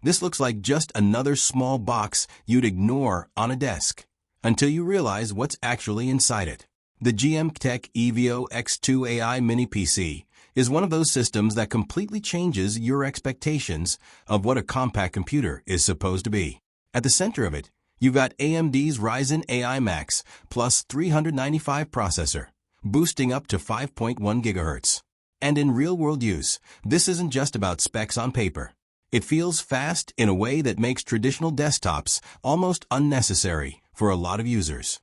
This looks like just another small box you'd ignore on a desk, until you realize what's actually inside it. The GMKtec Evio X2 AI Mini PC is one of those systems that completely changes your expectations of what a compact computer is supposed to be. At the center of it, you've got AMD's Ryzen AI Max plus 395 processor, boosting up to 5.1 GHz. And in real-world use, this isn't just about specs on paper. It feels fast in a way that makes traditional desktops almost unnecessary for a lot of users.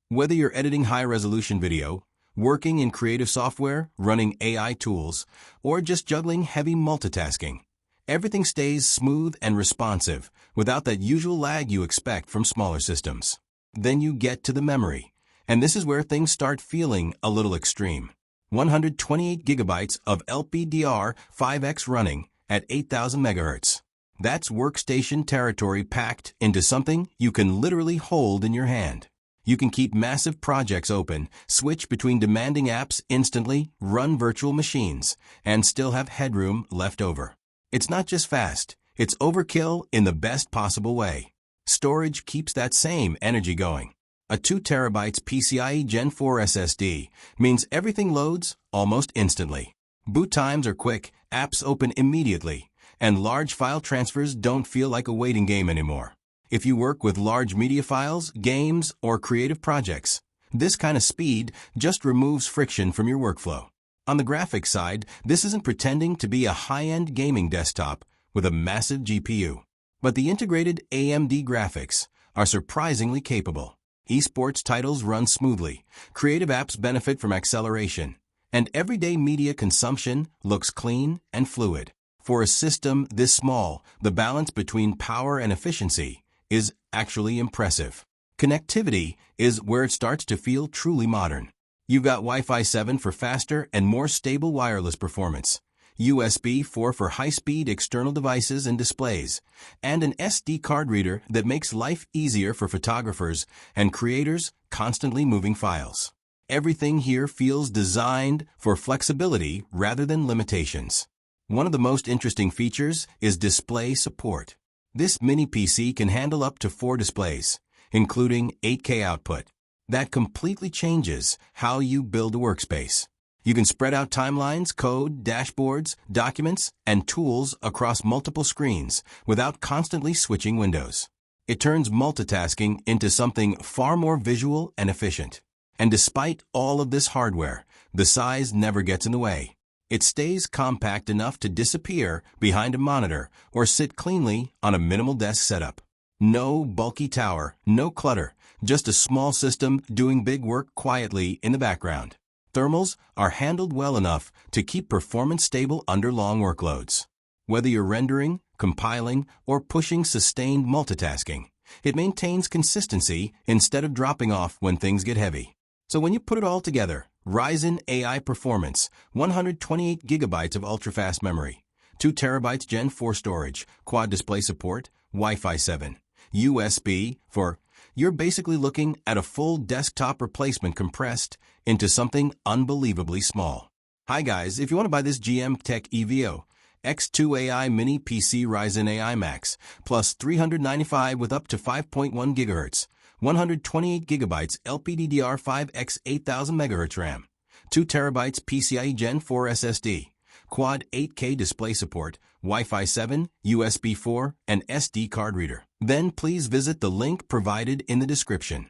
Whether you're editing high-resolution video, working in creative software, running AI tools, or just juggling heavy multitasking, everything stays smooth and responsive without that usual lag you expect from smaller systems. Then you get to the memory, and this is where things start feeling a little extreme. 128 gigabytes of LPDDR5X running at 8000 MHz. That's workstation territory packed into something you can literally hold in your hand. You can keep massive projects open, switch between demanding apps instantly, run virtual machines, and still have headroom left over. It's not just fast, it's overkill in the best possible way. Storage keeps that same energy going. A 2 TB PCIe Gen4 SSD means everything loads almost instantly. Boot times are quick, apps open immediately, and large file transfers don't feel like a waiting game anymore. If you work with large media files, games, or creative projects, this kind of speed just removes friction from your workflow. On the graphics side, this isn't pretending to be a high-end gaming desktop with a massive GPU. But the integrated AMD graphics are surprisingly capable. Esports titles run smoothly, creative apps benefit from acceleration, and everyday media consumption looks clean and fluid. For a system this small, the balance between power and efficiency is actually impressive. Connectivity is where it starts to feel truly modern. You've got Wi-Fi 7 for faster and more stable wireless performance, USB 4 for high-speed external devices and displays, and an SD card reader that makes life easier for photographers and creators constantly moving files. Everything here feels designed for flexibility rather than limitations. One of the most interesting features is display support. This mini PC can handle up to 4 displays, including 8K output. That completely changes how you build a workspace. You can spread out timelines, code, dashboards, documents, and tools across multiple screens without constantly switching windows. It turns multitasking into something far more visual and efficient. And despite all of this hardware, the size never gets in the way. It stays compact enough to disappear behind a monitor or sit cleanly on a minimal desk setup. No bulky tower, no clutter, just a small system doing big work quietly in the background. Thermals are handled well enough to keep performance stable under long workloads. Whether you're rendering, compiling, or pushing sustained multitasking, it maintains consistency instead of dropping off when things get heavy. So when you put it all together, Ryzen AI performance, 128 gigabytes of ultra-fast memory, 2 terabytes Gen 4 storage, quad display support, Wi-Fi 7, USB for, you're basically looking at a full desktop replacement compressed into something unbelievably small. Hi guys, if you want to buy this GMKtec Evio X2 AI Mini PC Ryzen AI Max plus 395 with up to 5.1 GHz, 128 gigabytes LPDDR5X 8000 MHz RAM, 2 terabytes PCIe Gen4 SSD, quad 8K display support, Wi-Fi 7, USB 4, and SD card reader. Then please visit the link provided in the description.